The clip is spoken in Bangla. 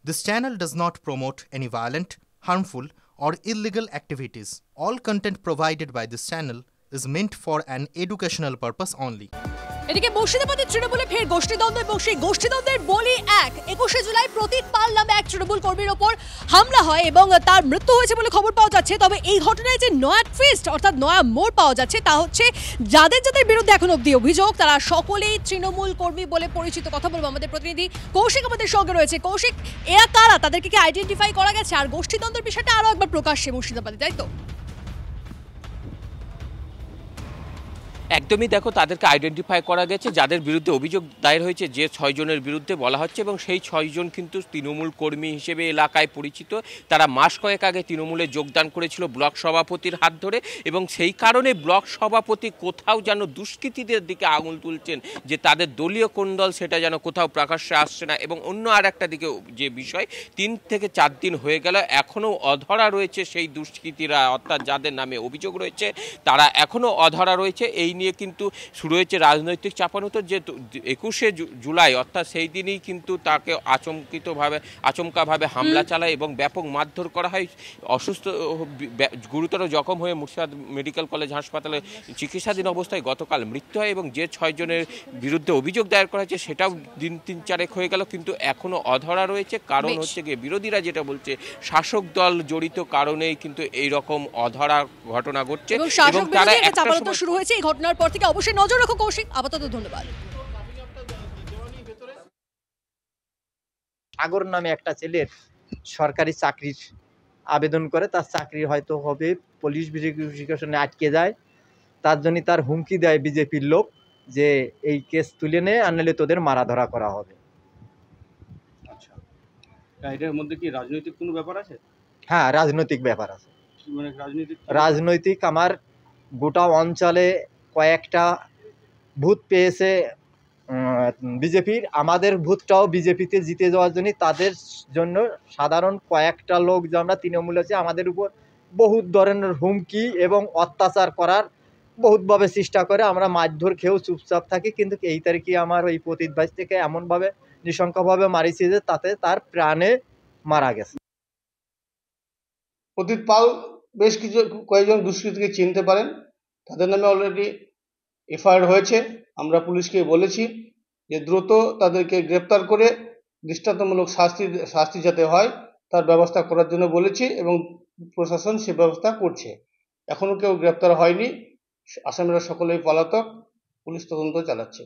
This channel does not promote any violent, harmful, or illegal activities. All content provided by this channel is meant for an educational purpose only. এদিকে মুর্শিদাবাদের তৃণমূলে ফের গোষ্ঠীদ্বন্দ্ব এবং সেই গোষ্ঠীদ্বন্দ্বের বলি 21শে জুলাই প্রতীক পাল নামে এক তৃণমূল কর্মীর ওপর হামলা হয় এবং তার মৃত্যু হয়েছে বলে খবর পাওয়া যাচ্ছে। তবে এই ঘটনায় যে নয়া টুইস্ট অর্থাৎ নয়া মোড় পাওয়া যাচ্ছে তা হচ্ছে যাদের যাদের বিরুদ্ধে এখন অবধি অভিযোগ তারা সকলেই তৃণমূল কর্মী বলে পরিচিত। কথা বলবো আমাদের প্রতিনিধি কৌশিক আমাদের সঙ্গে রয়েছে। কৌশিক, এরা কারা, তাদেরকে কি আইডেন্টিফাই করা গেছে? আর গোষ্ঠীদ্বন্দ্বের বিষয়টা আরো একবার প্রকাশ্যে মুর্শিদাবাদে, তাই তো? একদমই, দেখো, তাদেরকে আইডেন্টিফাই করা গেছে। যাদের বিরুদ্ধে অভিযোগ দায়ের হয়েছে যে 6 জনের বিরুদ্ধে বলা হচ্ছে, এবং সেই 6 জন কিন্তু তৃণমূল কর্মী হিসেবে এলাকায় পরিচিত। তারা মাস কয়েক আগে তৃণমূলে যোগদান করেছিল ব্লক সভাপতির হাত ধরে, এবং সেই কারণে ব্লক সভাপতি কোথাও যেন দুষ্কৃতীদের দিকে আঙুল তুলছেন যে তাদের দলীয় কোন দল সেটা যেন কোথাও প্রকাশ্যে আসছে না। এবং অন্য আর একটা দিকে যে বিষয়, 3 থেকে 4 দিন হয়ে গেল এখনও অধরা রয়েছে সেই দুষ্কৃতীরা, অর্থাৎ যাদের নামে অভিযোগ রয়েছে তারা এখনও অধরা রয়েছে। এই নিয়ে কিন্তু শুরু হয়েছে রাজনৈতিক চাপানোতর। যে 21শে জুলাই অর্থাৎ সেই দিনই কিন্তু তাকে আচমকাভাবে হামলা চালায় এবং ব্যাপক মারধর করা হয়। অসুস্থ, গুরুতর জখম হয়ে মুর্শিদাবাদ মেডিকেল কলেজ হাসপাতালে চিকিৎসাধীন অবস্থায় গতকাল মৃত্যু হয়, এবং যে 6 জনের বিরুদ্ধে অভিযোগ দায়ের করা হয়েছে সেটাও দিন 3-4 হয়ে গেল, কিন্তু এখনো অধরা রয়েছে। কারণ হচ্ছে গিয়ে বিরোধীরা যেটা বলছে শাসক দল জড়িত কারণেই কিন্তু এই রকম অধরা ঘটনা ঘটছে। এবং তারা একটা শুরু হয়েছে এই ঘটনার পর থেকে। অবশ্যই নজর রাখো কৌশিক, আপাতত ধন্যবাদ। সাগর নামে একটা ছেলের সরকারি চাকরির আবেদন করে, তার চাকরি হয়তো হবে পুলিশ ভেরিফিকেশনে আটকে যায়, তার জন্য তার হুমকি দেয় বিজেপির লোক যে এই কেস তুলে নে, আনলে তোদের মারা ধরা করা হবে। আচ্ছা, এটার মধ্যে কি রাজনৈতিক কোনো ব্যাপার আছে? হ্যাঁ, রাজনৈতিক ব্যাপার আছে। মানে রাজনৈতিক আমার গোটা অঞ্চলে কয়েকটা ভূত পেয়েছে বিজেপির, আমাদের ভূতটাও বিজেপিতে জিতে যাওয়ার জন্য তাদের জন্য সাধারণ কয়েকটা লোক যে আমরা তৃণমূল আছে আমাদের উপর বহুত ধরনের হুমকি এবং অত্যাচার করার বহুতভাবে চেষ্টা করে। আমরা মারধর খেয়েও চুপচাপ থাকি, কিন্তু এই তারিখে আমার ওই পতিত ভাই থেকে এমনভাবে নৃশংসভাবে মারিছে যে তাতে তার প্রাণে মারা গেছে। পতিত পাল বেশ কয়েকজন দুষ্কৃতীকে চিনতে পারেন, তাদের নামে অলরেডি এফআইআর হয়েছে। আমরা পুলিশকে বলেছি যে দ্রুত তাদেরকে গ্রেপ্তার করে দৃষ্টান্তমূলক শাস্তি যাতে হয় তার ব্যবস্থা করার জন্য বলেছি, এবং প্রশাসন সে ব্যবস্থা করছে। এখনো কেউ গ্রেপ্তার হয়নি, আসামিরা সকলেই পলাতক, পুলিশ তদন্ত চালাচ্ছে।